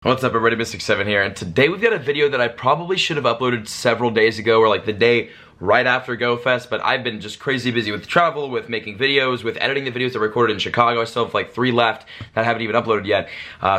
What's up everybody, Mystic7 here, and today we've got a video that I probably should have uploaded several days ago, or like the day right after Go Fest, but I've been just crazy busy with travel, with making videos, with editing the videos I recorded in Chicago. I still have like 3 left that I haven't even uploaded yet,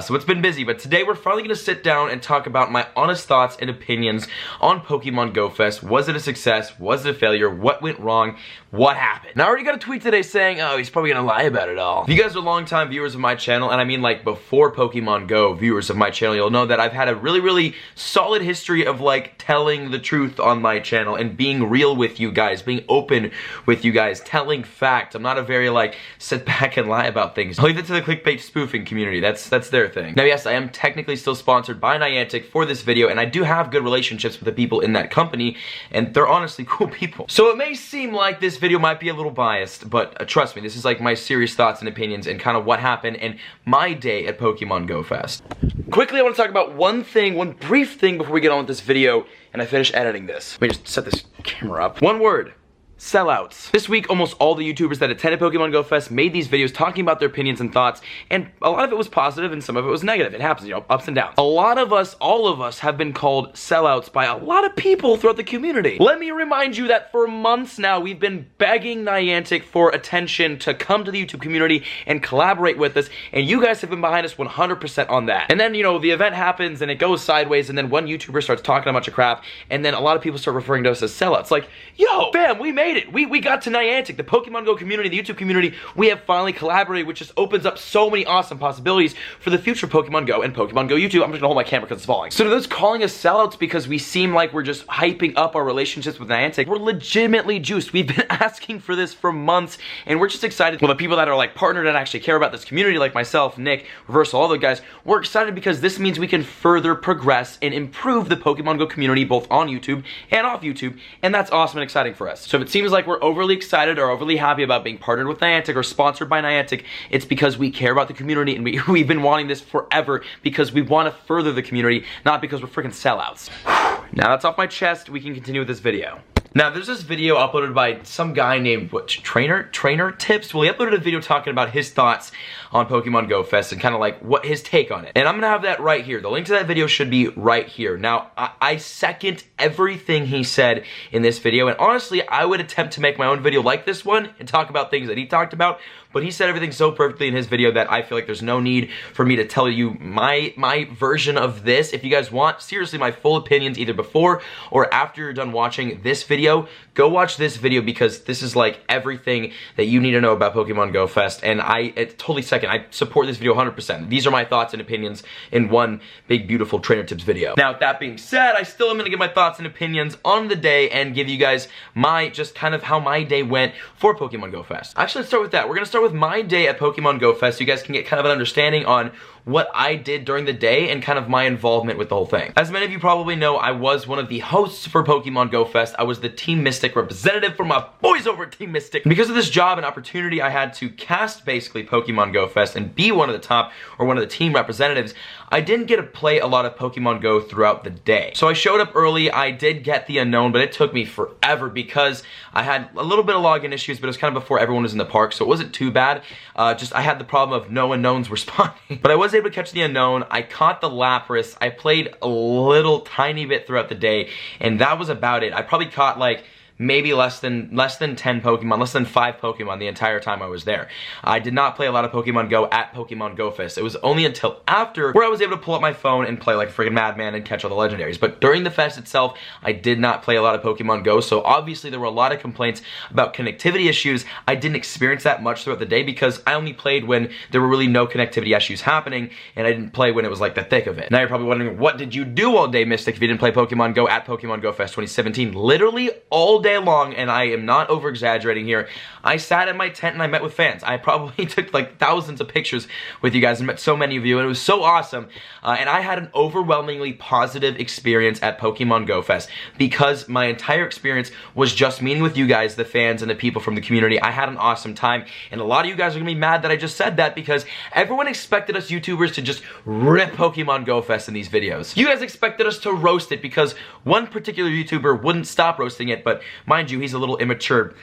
so it's been busy. But today we're finally going to sit down and talk about my honest thoughts and opinions on Pokemon Go Fest. Was it a success? Was it a failure? What went wrong? What happened? Now I already got a tweet today saying, oh, he's probably going to lie about it all. If you guys are longtime viewers of my channel, and I mean like before Pokemon Go viewers of my channel, you'll know that I've had a really solid history of like telling the truth on my channel and being real with you guys, being open with you guys, telling facts. I'm not a very like sit back and lie about things. I'll leave it to the clickbait spoofing community. That's their thing. Now yes, I am technically still sponsored by Niantic for this video, and I do have good relationships with the people in that company, and they're honestly cool people. So it may seem like this video might be a little biased, but trust me, this is like my serious thoughts and opinions and kind of what happened in my day at Pokemon Go Fest. Quickly, I want to talk about one brief thing before we get on with this video and I finish editing this. Let me just set this camera up. One word. Sellouts. This week, almost all the YouTubers that attended Pokemon Go Fest made these videos talking about their opinions and thoughts, and a lot of it was positive and some of it was negative. It happens, you know, ups and downs. A lot of us, all of us, have been called sellouts by a lot of people throughout the community. Let me remind you that for months now, we've been begging Niantic for attention to come to the YouTube community and collaborate with us, and you guys have been behind us 100% on that. And then, you know, the event happens and it goes sideways, and then one YouTuber starts talking a bunch of crap, and then a lot of people start referring to us as sellouts. Like, yo, fam, we made it. We got to Niantic, the Pokemon Go community, the YouTube community. We have finally collaborated, which just opens up so many awesome possibilities for the future of Pokemon Go and Pokemon Go YouTube. I'm just gonna hold my camera because it's falling. So to those calling us sellouts because we seem like we're just hyping up our relationships with Niantic, we're legitimately juiced. We've been asking for this for months, and we're just excited. Well, the people that are like partnered and actually care about this community, like myself, Nick, Reversal, all the guys, we're excited because this means we can further progress and improve the Pokemon Go community both on YouTube and off YouTube, and that's awesome and exciting for us. So if it seems like we're overly excited or overly happy about being partnered with Niantic or sponsored by Niantic, it's because we care about the community, and we've been wanting this forever because we want to further the community, not because we're freaking sellouts. Now that's off my chest, we can continue with this video. Now, there's this video uploaded by some guy named, what, Trainer Tips? Well, he uploaded a video talking about his thoughts on Pokemon Go Fest and kind of like what his take on it. And I'm gonna have that right here. The link to that video should be right here. Now, I second everything he said in this video, and honestly, I would attempt to make my own video like this one and talk about things that he talked about, but he said everything so perfectly in his video that I feel like there's no need for me to tell you my version of this. If you guys want, seriously, my full opinions either before or after you're done watching this video, go watch this video because this is like everything that you need to know about Pokemon Go Fest, and I totally second. I support this video 100%. These are my thoughts and opinions in one big, beautiful Trainer Tips video. Now, with that being said, I still am gonna give my thoughts and opinions on the day and give you guys just kind of how my day went for Pokemon Go Fest. Actually, let's start with that. We're gonna start with my day at Pokemon Go Fest so you guys can get kind of an understanding on what I did during the day and kind of my involvement with the whole thing. As many of you probably know, I was one of the hosts for Pokemon Go Fest. I was the Team Mystic representative for my boys over at Team Mystic. And because of this job and opportunity, I had to cast basically Pokemon Go Fest and be one of the top or one of the team representatives. I didn't get to play a lot of Pokemon Go throughout the day. So I showed up early, I did get the unknown, but it took me forever because I had a little bit of login issues, but it was kind of before everyone was in the park, so it wasn't too bad. Just I had the problem of no unknowns were spawning. But I was able to catch the unknown, I caught the Lapras, I played a little tiny bit throughout the day, and that was about it. I probably caught like maybe less than 10 Pokemon, less than 5 Pokemon the entire time I was there. I did not play a lot of Pokemon Go at Pokemon Go Fest. It was only until after where I was able to pull up my phone and play like a friggin' madman and catch all the legendaries. But during the fest itself, I did not play a lot of Pokemon Go, so obviously there were a lot of complaints about connectivity issues. I didn't experience that much throughout the day because I only played when there were really no connectivity issues happening, and I didn't play when it was like the thick of it. Now you're probably wondering, what did you do all day, Mystic, if you didn't play Pokemon Go at Pokemon Go Fest 2017? Literally all day long, and I am not over exaggerating here. I sat in my tent and I met with fans. I probably took like thousands of pictures with you guys and met so many of you, and it was so awesome. And I had an overwhelmingly positive experience at Pokemon Go Fest because my entire experience was just meeting with you guys, the fans and the people from the community. I had an awesome time, and a lot of you guys are gonna be mad that I just said that because everyone expected us YouTubers to just rip Pokemon Go Fest in these videos. You guys expected us to roast it because one particular YouTuber wouldn't stop roasting it, but mind you, he's a little immature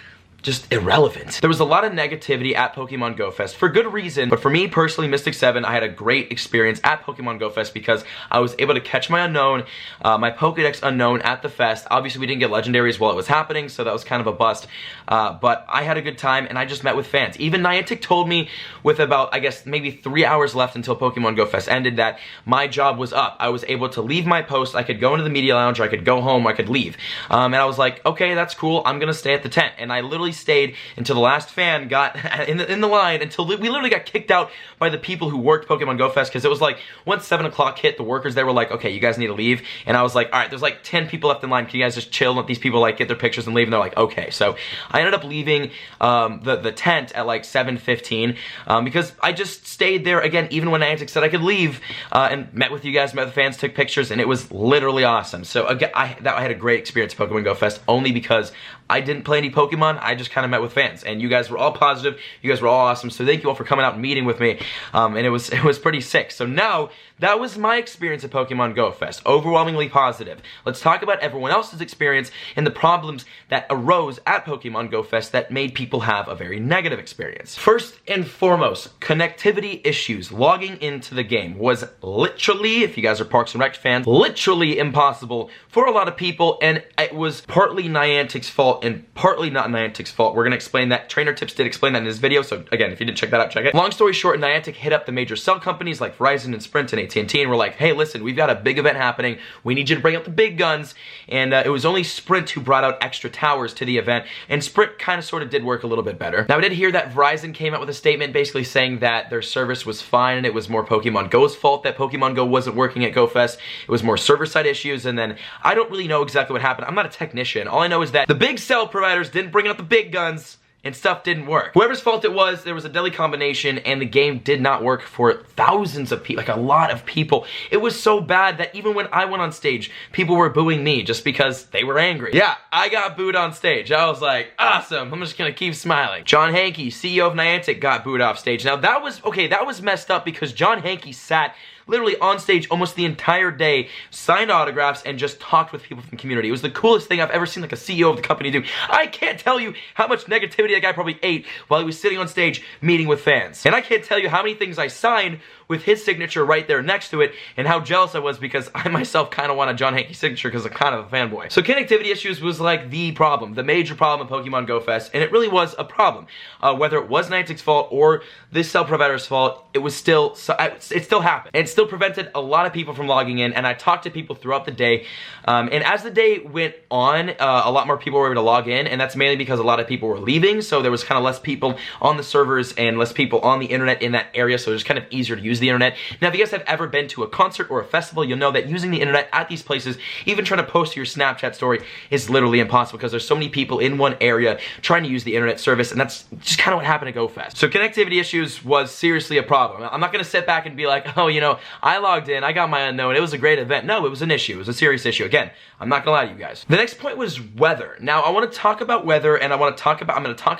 just irrelevant. There was a lot of negativity at Pokemon Go Fest for good reason, but for me personally, Mystic 7, I had a great experience at Pokemon Go Fest because I was able to catch my unknown, my Pokedex unknown at the fest. Obviously, we didn't get legendaries while it was happening, so that was kind of a bust, but I had a good time, and I just met with fans. Even Niantic told me with about, I guess, maybe 3 hours left until Pokemon Go Fest ended that my job was up. I was able to leave my post, I could go into the media lounge, or I could go home, or I could leave. And I was like, okay, that's cool, I'm gonna stay at the tent. And I literally stayed until the last fan got in the line, until we literally got kicked out by the people who worked Pokemon Go Fest, because it was like, once 7 o'clock hit, the workers, they were like, okay, you guys need to leave. And I was like, alright, there's like 10 people left in line, can you guys just chill and let these people like get their pictures and leave? And they're like, okay. So I ended up leaving the tent at like 7:15 because I just stayed there again, even when Niantic said I could leave, and met with you guys, met with fans, took pictures, and it was literally awesome. So again, I had a great experience at Pokemon Go Fest only because I didn't play any Pokemon, I just kind of met with fans, and you guys were all positive, you guys were all awesome, so thank you all for coming out and meeting with me, and it was pretty sick. So now, that was my experience at Pokemon Go Fest, overwhelmingly positive. Let's talk about everyone else's experience and the problems that arose at Pokemon Go Fest that made people have a very negative experience. First and foremost, connectivity issues. Logging into the game was literally, if you guys are Parks and Rec fans, literally impossible for a lot of people, and it was partly Niantic's fault and partly not Niantic's fault. We're gonna explain that. Trainer Tips did explain that in his video, so again, if you didn't check that out, check it. Long story short, Niantic hit up the major cell companies like Verizon and Sprint and AT&T, and we're like, hey, listen, we've got a big event happening. We need you to bring out the big guns. And it was only Sprint who brought out extra towers to the event, and Sprint kind of sort of did work a little bit better. Now, I did hear that Verizon came out with a statement basically saying that their service was fine and it was more Pokemon Go's fault that Pokemon Go wasn't working at Go Fest. It was more server-side issues, and then I don't really know exactly what happened. I'm not a technician. All I know is that the big cell providers didn't bring out the big guns, and stuff didn't work. Whoever's fault it was, there was a deadly combination, and the game did not work for thousands of people, like a lot of people. It was so bad that even when I went on stage, people were booing me just because they were angry. Yeah, I got booed on stage. I was like, awesome, I'm just gonna keep smiling. John Hankey, CEO of Niantic, got booed off stage. Now that was, okay, that was messed up because John Hankey sat literally on stage almost the entire day, signed autographs, and just talked with people from the community. It was the coolest thing I've ever seen like a CEO of the company do. I can't tell you how much negativity that guy probably ate while he was sitting on stage meeting with fans. And I can't tell you how many things I signed with his signature right there next to it, and how jealous I was because I myself kind of want a John Hankey signature because I'm kind of a fanboy. So connectivity issues was like the problem, the major problem at Pokemon Go Fest, and it really was a problem. Whether it was Niantic's fault or this cell provider's fault, it was still, it still happened. And it still prevented a lot of people from logging in, and I talked to people throughout the day, and as the day went on, a lot more people were able to log in, and that's mainly because a lot of people were leaving, so there was kind of less people on the servers and less people on the internet in that area, so it was kind of easier to use the internet. Now, if you guys have ever been to a concert or a festival, you'll know that using the internet at these places, even trying to post to your Snapchat story, is literally impossible because there's so many people in one area trying to use the internet service, and that's just kind of what happened at Go Fest. So connectivity issues was seriously a problem. I'm not going to sit back and be like, oh, you know, I logged in, I got my unknown, it was a great event. No, it was an issue. It was a serious issue. Again, I'm not gonna lie to you guys. The next point was weather. Now, I want to talk about weather, and I'm going to talk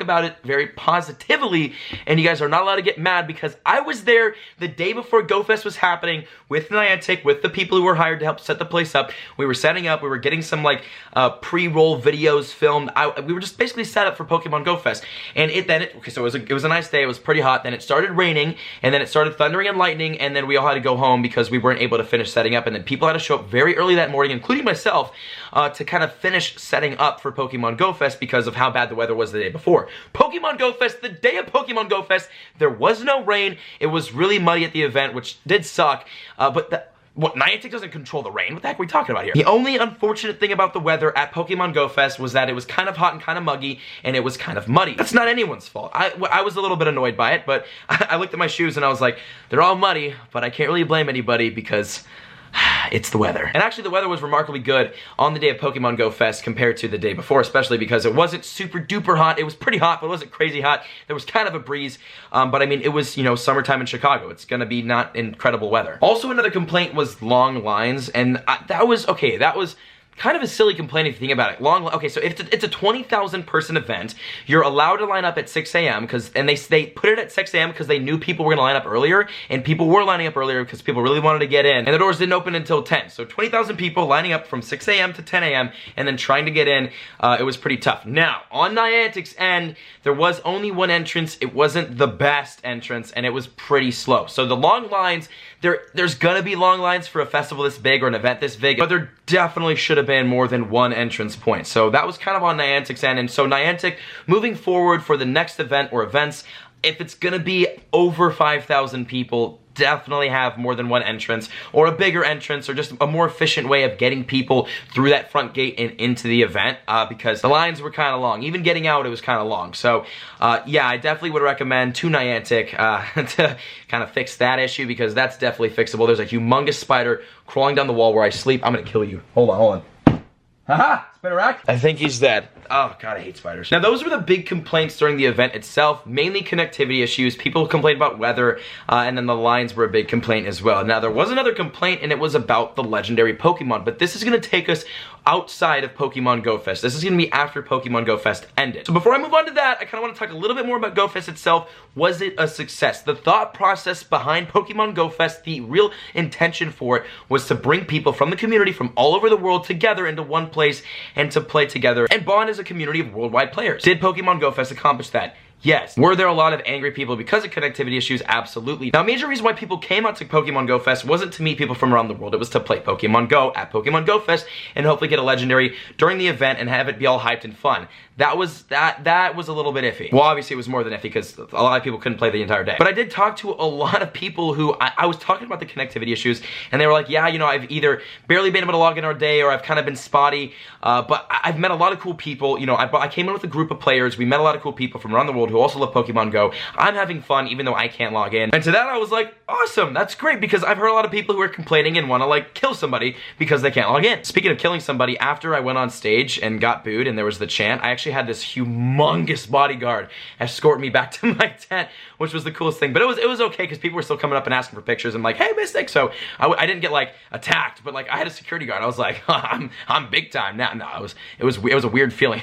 about it very positively, and you guys are not allowed to get mad because I was there the day before Go Fest was happening with Niantic, with the people who were hired to help set the place up. We were setting up, we were getting some like pre-roll videos filmed. We were just basically set up for Pokemon Go Fest, and okay, so it was a nice day. It was pretty hot. Then it started raining, and then it started thundering and lightning, and then we all had to go home because we weren't able to finish setting up, and then people had to show up very early that morning, including myself, to kind of finish setting up for Pokemon Go Fest because of how bad the weather was the day before. Pokemon Go Fest, the day of Pokemon Go Fest, there was no rain. It was really muddy at the event, which did suck, but Niantic doesn't control the rain. What the heck are we talking about here? The only unfortunate thing about the weather at Pokemon Go Fest was that it was kind of hot and kind of muggy, and it was kind of muddy. That's not anyone's fault. I was a little bit annoyed by it, but I looked at my shoes and I was like, they're all muddy, but I can't really blame anybody because it's the weather. And actually the weather was remarkably good on the day of Pokemon Go Fest compared to the day before, especially because it wasn't super duper hot. It was pretty hot, but it wasn't crazy hot. There was kind of a breeze, but I mean, it was, you know, summertime in Chicago. It's gonna be not incredible weather. Also, another complaint was long lines, and that was kind of a silly complaint if you think about it. Okay, so if it's a 20,000 person event, you're allowed to line up at 6 a.m. and they put it at 6 a.m. because they knew people were gonna line up earlier, and people were lining up earlier because people really wanted to get in, and the doors didn't open until 10. So 20,000 people lining up from 6 a.m. to 10 a.m. and then trying to get in, it was pretty tough. Now, on Niantic's end, there was only one entrance. It wasn't the best entrance, and it was pretty slow. So the long lines, there's gonna be long lines for a festival this big or an event this big, but there definitely should have been more than one entrance point. So that was kind of on Niantic's end. And so Niantic, moving forward for the next event or events, if it's gonna be over 5,000 people, definitely have more than one entrance, or a bigger entrance, or just a more efficient way of getting people through that front gate and into the event, because the lines were kind of long. Even getting out, it was kind of long. So yeah, I definitely would recommend to Niantic to kind of fix that issue, because that's definitely fixable. There's a humongous spider crawling down the wall where I sleep. I'm gonna kill you. Hold on. Haha! Spider-rack? I think he's dead. Oh god, I hate spiders. Now those were the big complaints during the event itself, mainly connectivity issues. People complained about weather, and then the lines were a big complaint as well. Now there was another complaint, and it was about the legendary Pokemon, but this is gonna take us outside of Pokemon Go Fest. This is gonna be after Pokemon Go Fest ended. So before I move on to that, I kinda wanna talk a little bit more about Go Fest itself. Was it a success? The thought process behind Pokemon Go Fest, the real intention for it, was to bring people from the community from all over the world together into one place and to play together and bond as a community of worldwide players. Did Pokemon Go Fest accomplish that? Yes. Were there a lot of angry people because of connectivity issues? Absolutely. Now, a major reason why people came out to Pokemon Go Fest wasn't to meet people from around the world. It was to play Pokemon Go at Pokemon Go Fest and hopefully get a legendary during the event and have it be all hyped and fun. That was a little bit iffy. Well, obviously it was more than iffy because a lot of people couldn't play the entire day. But I did talk to a lot of people who I was talking about the connectivity issues, and they were like, yeah, you know, I've either barely been able to log in our day or I've kind of been spotty, but I've met a lot of cool people. You know, I came in with a group of players. We met a lot of cool people from around the world who also love Pokemon Go. I'm having fun even though I can't log in. And to that I was like, awesome, that's great, because I've heard a lot of people who are complaining and want to like kill somebody because they can't log in. Speaking of killing somebody, after I went on stage and got booed and there was the chant, I actually had this humongous bodyguard escort me back to my tent, which was the coolest thing. But it was okay because people were still coming up and asking for pictures and like, hey, Mystic. So I didn't get like attacked, but like I had a security guard. I was like, I'm big time now. No, it was a weird feeling.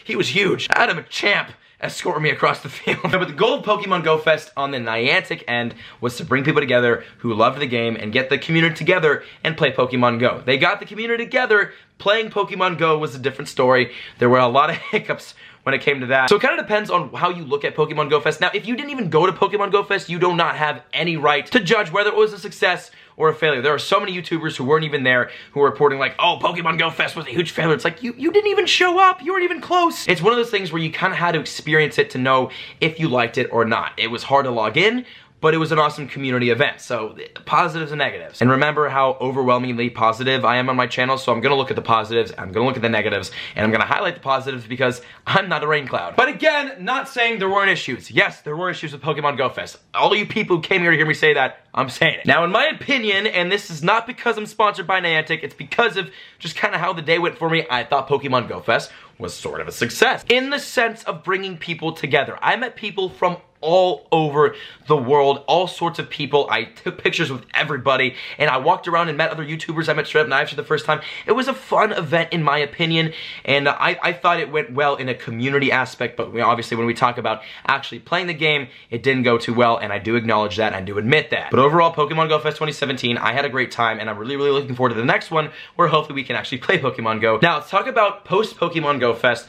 He was huge. I had him a champ escort me across the field. But the goal of Pokemon Go Fest on the Niantic end was to bring people together who loved the game and get the community together and play Pokemon Go. They got the community together. Playing Pokemon Go was a different story. There were a lot of hiccups when it came to that. So it kind of depends on how you look at Pokemon Go Fest. Now, if you didn't even go to Pokemon Go Fest, you do not have any right to judge whether it was a success or a failure. There are so many YouTubers who weren't even there who were reporting like, oh, Pokemon Go Fest was a huge failure. It's like, you didn't even show up. You weren't even close. It's one of those things where you kind of had to experience it to know if you liked it or not. It was hard to log in, but it was an awesome community event. So positives and negatives. And remember how overwhelmingly positive I am on my channel, so I'm gonna look at the positives, I'm gonna look at the negatives, and I'm gonna highlight the positives because I'm not a rain cloud. But again, not saying there weren't issues. Yes, there were issues with Pokemon Go Fest. All you people who came here to hear me say that, I'm saying it. Now, in my opinion, and this is not because I'm sponsored by Niantic, it's because of just kind of how the day went for me, I thought Pokemon Go Fest was sort of a success. In the sense of bringing people together. I met people from all over the world, all sorts of people. I took pictures with everybody, and I walked around and met other YouTubers. I met Straight Up Knives for the first time. It was a fun event in my opinion, and I thought it went well in a community aspect, but obviously when we talk about actually playing the game, it didn't go too well, and I do acknowledge that, and I do admit that. But overall, Pokemon Go Fest 2017, I had a great time, and I'm really, really looking forward to the next one, where hopefully we can actually play Pokemon Go. Now, let's talk about post-Pokemon Go Fest,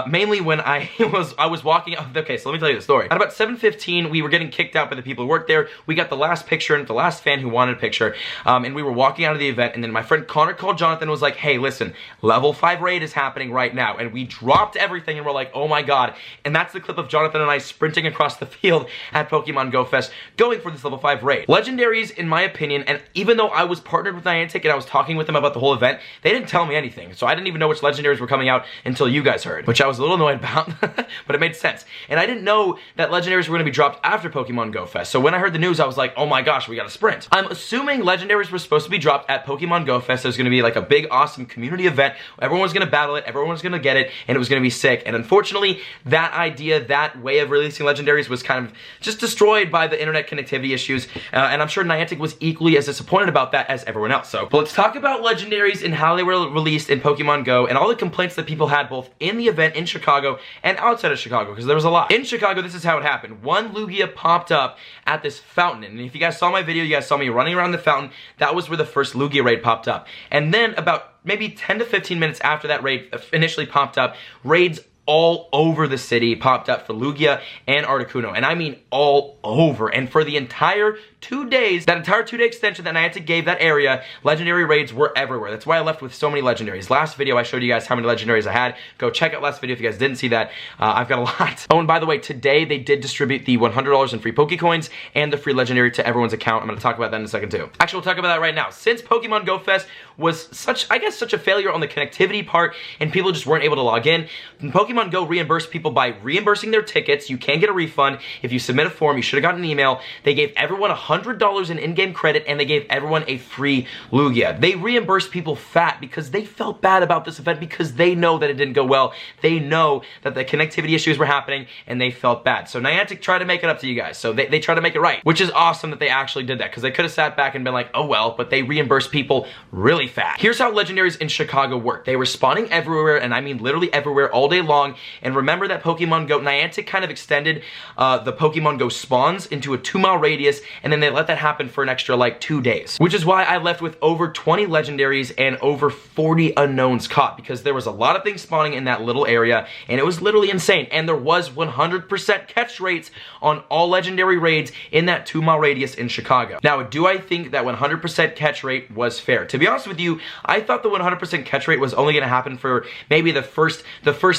mainly when I was walking out. Okay, so let me tell you the story. At about 7:15, we were getting kicked out by the people who worked there. We got the last picture and the last fan who wanted a picture, and we were walking out of the event, and then my friend Connor called Jonathan and was like, hey, listen, level 5 raid is happening right now, and we dropped everything and we're like, oh my god. And that's the clip of Jonathan and I sprinting across the field at Pokemon Go Fest, going for this level 5 raid. Legendaries, in my opinion, and even though I was partnered with Niantic and I was talking with them about the whole event, they didn't tell me anything, so I didn't even know which legendaries were coming out until you guys heard, which I was a little annoyed about, but it made sense. And I didn't know that legendaries legendaries were going to be dropped after Pokemon Go Fest. So when I heard the news, I was like, oh my gosh, we got to sprint. I'm assuming legendaries were supposed to be dropped at Pokemon Go Fest. There's going to be like a big, awesome community event. Everyone was going to battle it. Everyone was going to get it, and it was going to be sick. And unfortunately, that idea, that way of releasing legendaries was kind of just destroyed by the internet connectivity issues. And I'm sure Niantic was equally as disappointed about that as everyone else. So, but let's talk about legendaries and how they were released in Pokemon Go and all the complaints that people had both in the event in Chicago and outside of Chicago, because there was a lot. In Chicago, this is how it happened. One Lugia popped up at this fountain, and if you guys saw my video, you guys saw me running around the fountain. That was where the first Lugia raid popped up. And then about maybe 10 to 15 minutes after that raid initially popped up, raids all over the city popped up for Lugia and Articuno, and I mean all over. And for the entire 2 days, that entire 2-day extension that Niantic gave that area, legendary raids were everywhere. That's why I left with so many legendaries. Last video I showed you guys how many legendaries I had. Go check out last video if you guys didn't see that. I've got a lot. Oh, and by the way, today they did distribute the $100 in free Pokecoins and the free legendary to everyone's account. I'm going to talk about that in a second too. Actually, we'll talk about that right now. Since Pokemon Go Fest was such a failure on the connectivity part and people just weren't able to log in, Pokemon Go reimbursed people by reimbursing their tickets. You can get a refund if you submit a form. You should have gotten an email. They gave everyone $100 in in-game credit, and they gave everyone a free Lugia. They reimbursed people fat because they felt bad about this event because they know that it didn't go well. They know that the connectivity issues were happening, and they felt bad. So Niantic tried to make it up to you guys. So they tried to make it right, which is awesome that they actually did that, because they could have sat back and been like, oh well, but they reimbursed people really fat. Here's how legendaries in Chicago work. They were spawning everywhere, and I mean literally everywhere all day long. And remember that Pokemon Go, Niantic kind of extended the Pokemon Go spawns into a 2-mile radius, and then they let that happen for an extra like 2 days. Which is why I left with over 20 legendaries and over 40 unknowns caught, because there was a lot of things spawning in that little area, and it was literally insane. And there was 100% catch rates on all legendary raids in that 2-mile radius in Chicago. Now, do I think that 100% catch rate was fair? To be honest with you, I thought the 100% catch rate was only going to happen for maybe the first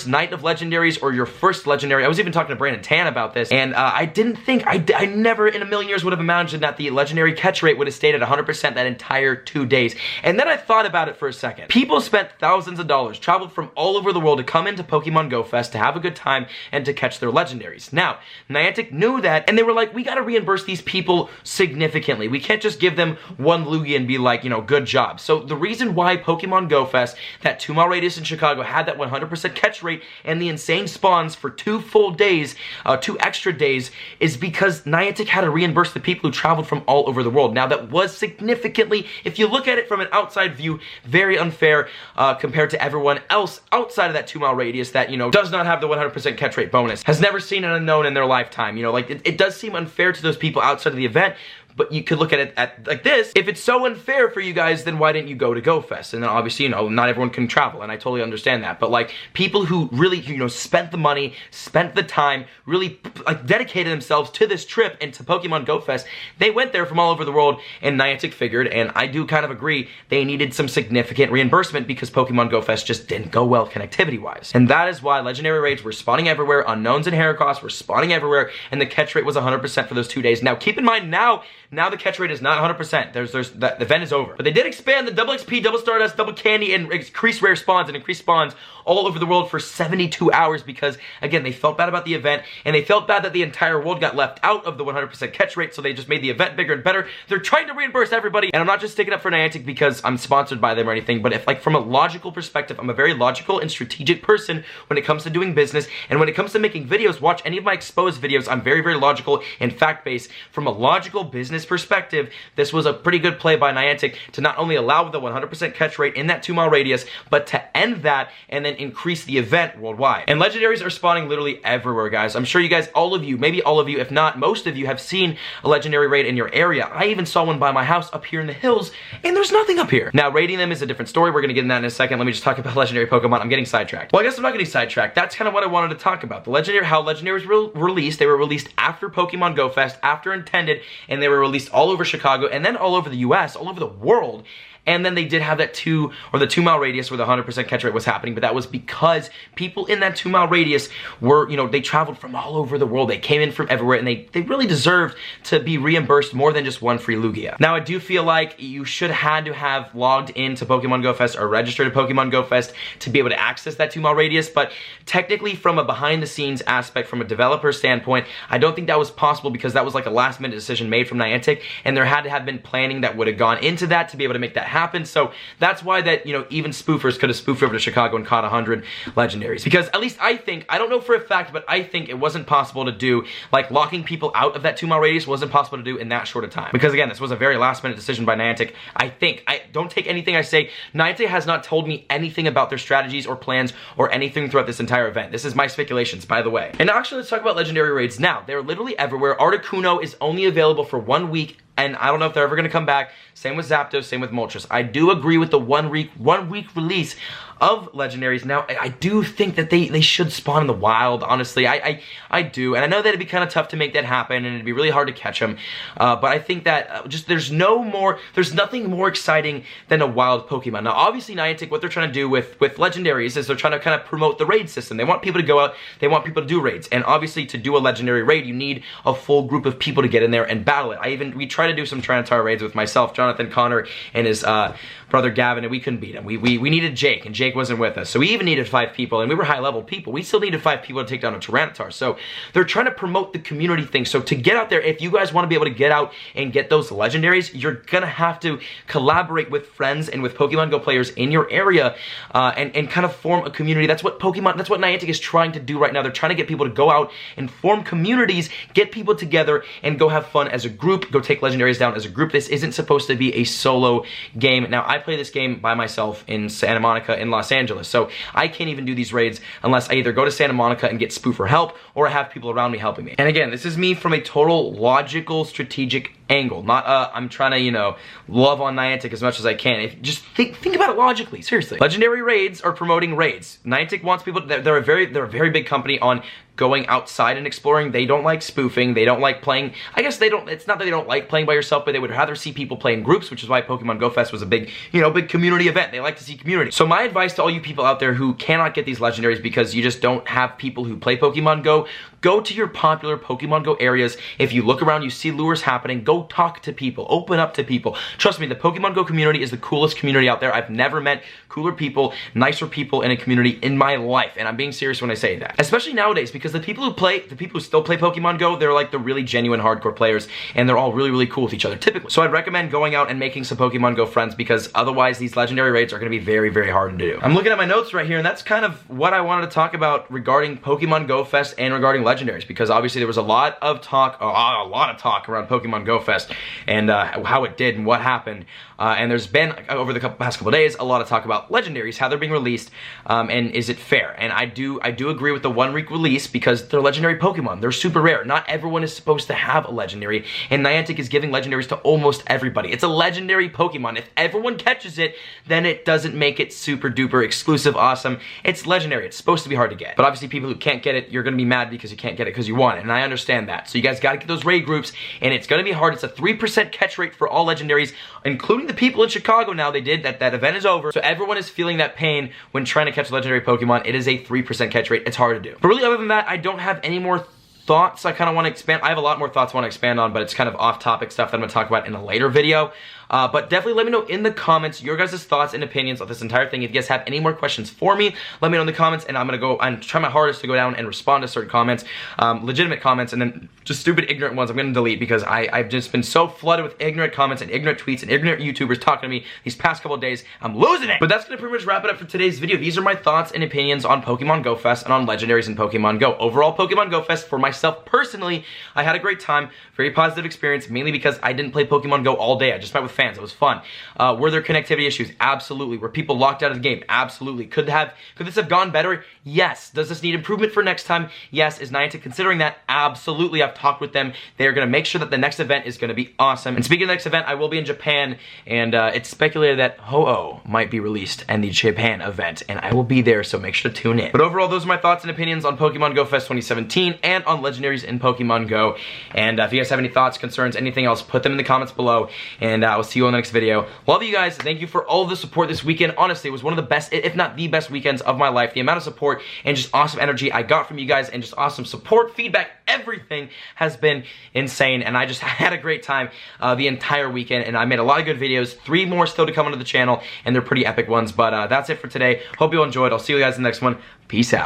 night of legendaries or your first legendary. I was even talking to Brandon Tan about this, and I didn't think, I never in a million years would have imagined that the legendary catch rate would have stayed at 100% that entire 2 days. And then I thought about it for a second. People spent thousands of dollars, traveled from all over the world to come into Pokemon Go Fest to have a good time and to catch their legendaries. Now, Niantic knew that, and they were like, we gotta reimburse these people significantly. We can't just give them one Lugia and be like, you know, good job. So the reason why Pokemon Go Fest, that 2-mile radius in Chicago, had that 100% catch rate and the insane spawns for 2 full days, 2 extra days, is because Niantic had to reimburse the people who traveled from all over the world. Now, that was significantly, if you look at it from an outside view, very unfair compared to everyone else outside of that 2-mile radius that, you know, does not have the 100% catch rate bonus, has never seen an unknown in their lifetime. You know, like, it does seem unfair to those people outside of the event. But you could look at it like this. If it's so unfair for you guys, then why didn't you go to Go Fest? And then obviously, you know, not everyone can travel, and I totally understand that. But like, people who really, you know, spent the money, spent the time, really like dedicated themselves to this trip and to Pokemon Go Fest, they went there from all over the world, and Niantic figured, and I do kind of agree, they needed some significant reimbursement because Pokemon Go Fest just didn't go well connectivity-wise. And that is why legendary raids were spawning everywhere, unknowns and Heracross were spawning everywhere, and the catch rate was 100% for those 2 days. Now, keep in mind, now the catch rate is not 100%. The event is over. But they did expand the double XP, double Stardust, double Candy, and increase rare spawns and increase spawns all over the world for 72 hours because, again, they felt bad about the event, and they felt bad that the entire world got left out of the 100% catch rate, so they just made the event bigger and better. They're trying to reimburse everybody, and I'm not just sticking up for Niantic because I'm sponsored by them or anything, but if, like, from a logical perspective, I'm a very logical and strategic person when it comes to doing business, and when it comes to making videos, watch any of my exposed videos, I'm very, very logical and fact-based. From a logical business perspective, this was a pretty good play by Niantic to not only allow the 100% catch rate in that 2-mile radius, but to end that and then increase the event worldwide. And legendaries are spawning literally everywhere, guys. I'm sure you guys, all of you, maybe all of you, if not most of you, have seen a legendary raid in your area. I even saw one by my house up here in the hills, and there's nothing up here. Now, raiding them is a different story. We're gonna get into that in a second. Let me just talk about legendary Pokemon. I'm getting sidetracked. Well, I guess I'm not getting sidetracked. That's kind of what I wanted to talk about. The legendary, how legendaries were released. They were released after Pokemon Go Fest, after intended, and they were released all over Chicago, and then all over the US, all over the world. and then they did have that the 2 mile radius where the 100% catch rate was happening, but that was because people in that 2 mile radius were, you know, they traveled from all over the world. They came in from everywhere, and they really deserved to be reimbursed more than just one free Lugia. Now, I do feel like you should had to have logged into Pokemon Go Fest or registered to Pokemon Go Fest to be able to access that 2 mile radius, but technically from a behind the scenes aspect, from a developer standpoint, I don't think that was possible because that was like a last minute decision made from Niantic, and there had to have been planning that would have gone into that to be able to make that happen. So that's why that, you know, even spoofers could have spoofed over to Chicago and caught 100 legendaries, because at least I think, I don't know for a fact, but I think it wasn't possible to do, like locking people out of that 2 mile radius wasn't possible to do in that short a time, because again, this was a very last minute decision by Niantic. I think, I don't take anything I say, Niantic has not told me anything about their strategies or plans or anything throughout this entire event. This is my speculations, by the way. And actually, let's talk about legendary raids now. They're literally everywhere. Articuno is only available for 1 week, and I don't know if they're ever going to come back. Same with Zapdos, same with Moltres. I do agree with the one week release of legendaries. Now, I do think that they should spawn in the wild, honestly. I do, and I know that it'd be kind of tough to make that happen, and it'd be really hard to catch them, but I think that just there's nothing more exciting than a wild Pokemon. Now, obviously, Niantic, what they're trying to do with legendaries is they're trying to kind of promote the raid system. They want people to go out, they want people to do raids, and obviously, to do a legendary raid, you need a full group of people to get in there and battle it. We tried to do some Tyranitar raids with myself, Jonathan, Connor, and his brother Gavin, and we couldn't beat him. We needed Jake, and Jake wasn't with us. So we even needed 5 people, and we were high-level people. We still needed 5 people to take down a Tyranitar. So they're trying to promote the community thing. So to get out there, if you guys want to be able to get out and get those legendaries, you're gonna have to collaborate with friends and with Pokemon Go players in your area, and kind of form a community. That's what Niantic is trying to do right now. They're trying to get people to go out and form communities, get people together, and go have fun as a group, go take legendaries down as a group. This isn't supposed to be a solo game. Now, I play this game by myself in Santa Monica in Los Angeles, so I can't even do these raids unless I either go to Santa Monica and get spoofer help, or I have people around me helping me. And again, this is me from a total logical, strategic angle, not I'm trying to, you know, love on Niantic as much as I can. Just think about it logically, seriously. Legendary raids are promoting raids. Niantic wants people to, they're a very big company on going outside and exploring. They don't like spoofing. They don't like playing, I guess they don't, it's not that they don't like playing by yourself, but they would rather see people play in groups, which is why Pokemon Go Fest was a big, you know, big community event. They like to see community. So my advice to all you people out there who cannot get these legendaries because you just don't have people who play Pokemon Go, go to your popular Pokemon Go areas. If you look around, you see lures happening, go talk to people, open up to people. Trust me, the Pokemon Go community is the coolest community out there. I've never met cooler people, nicer people in a community in my life, and I'm being serious when I say that. Especially nowadays, because the people who still play Pokemon Go, they're like the really genuine hardcore players, and they're all really cool with each other, typically. So I'd recommend going out and making some Pokemon Go friends, because otherwise these legendary raids are going to be very hard to do. I'm looking at my notes right here, and that's kind of what I wanted to talk about regarding Pokemon Go Fest and regarding legendaries, because obviously there was a lot of talk around Pokemon Go Fest and how it did and what happened. And there's been, over the past couple days, a lot of talk about legendaries, how they're being released, and is it fair? And I do agree with the 1 week release, because they're legendary Pokemon. They're super rare. Not everyone is supposed to have a legendary, and Niantic is giving legendaries to almost everybody. It's a legendary Pokemon. If everyone catches it, then it doesn't make it super duper exclusive awesome. It's legendary. It's supposed to be hard to get. But obviously people who can't get it, you're gonna be mad because you can't get it because you want it, and I understand that. So you guys gotta get those raid groups, and it's gonna be hard. It's a 3% catch rate for all legendaries, including the people in Chicago now. They did that event is over, so everyone is feeling that pain when trying to catch legendary Pokemon. It is a 3% catch rate. It's hard to do. But really, other than that, I don't have any more thoughts I kind of want to expand. I have a lot more thoughts I want to expand on, but it's kind of off-topic stuff that I'm going to talk about in a later video. But definitely let me know in the comments your guys' thoughts and opinions of this entire thing. If you guys have any more questions for me, let me know in the comments, and I'm going to go and try my hardest to go down and respond to certain comments, legitimate comments, and then just stupid ignorant ones I'm going to delete, because I've just been so flooded with ignorant comments and ignorant tweets and ignorant YouTubers talking to me these past couple of days. I'm losing it! But that's going to pretty much wrap it up for today's video. These are my thoughts and opinions on Pokemon Go Fest and on legendaries in Pokemon Go. Overall, Pokemon Go Fest, for myself personally, I had a great time. Very positive experience, mainly because I didn't play Pokemon Go all day. I just met with fans. It was fun. Were there connectivity issues? Absolutely. Were people locked out of the game? Absolutely. Could this have gone better? Yes. Does this need improvement for next time? Yes. Is Niantic considering that? Absolutely. I've talked with them. They're going to make sure that the next event is going to be awesome. And speaking of the next event, I will be in Japan, and it's speculated that Ho-Oh might be released in the Japan event, and I will be there, so make sure to tune in. But overall, those are my thoughts and opinions on Pokemon Go Fest 2017 and on legendaries in Pokemon Go. And if you guys have any thoughts, concerns, anything else, put them in the comments below, and I will see you on the next video. Love you guys. Thank you for all the support this weekend. Honestly, it was one of the best, if not the best weekends of my life. The amount of support and just awesome energy I got from you guys and just awesome support, feedback, everything has been insane. And I just had a great time the entire weekend, and I made a lot of good videos. 3 more still to come onto the channel, and they're pretty epic ones. But that's it for today. Hope you all enjoyed. I'll see you guys in the next one. Peace out.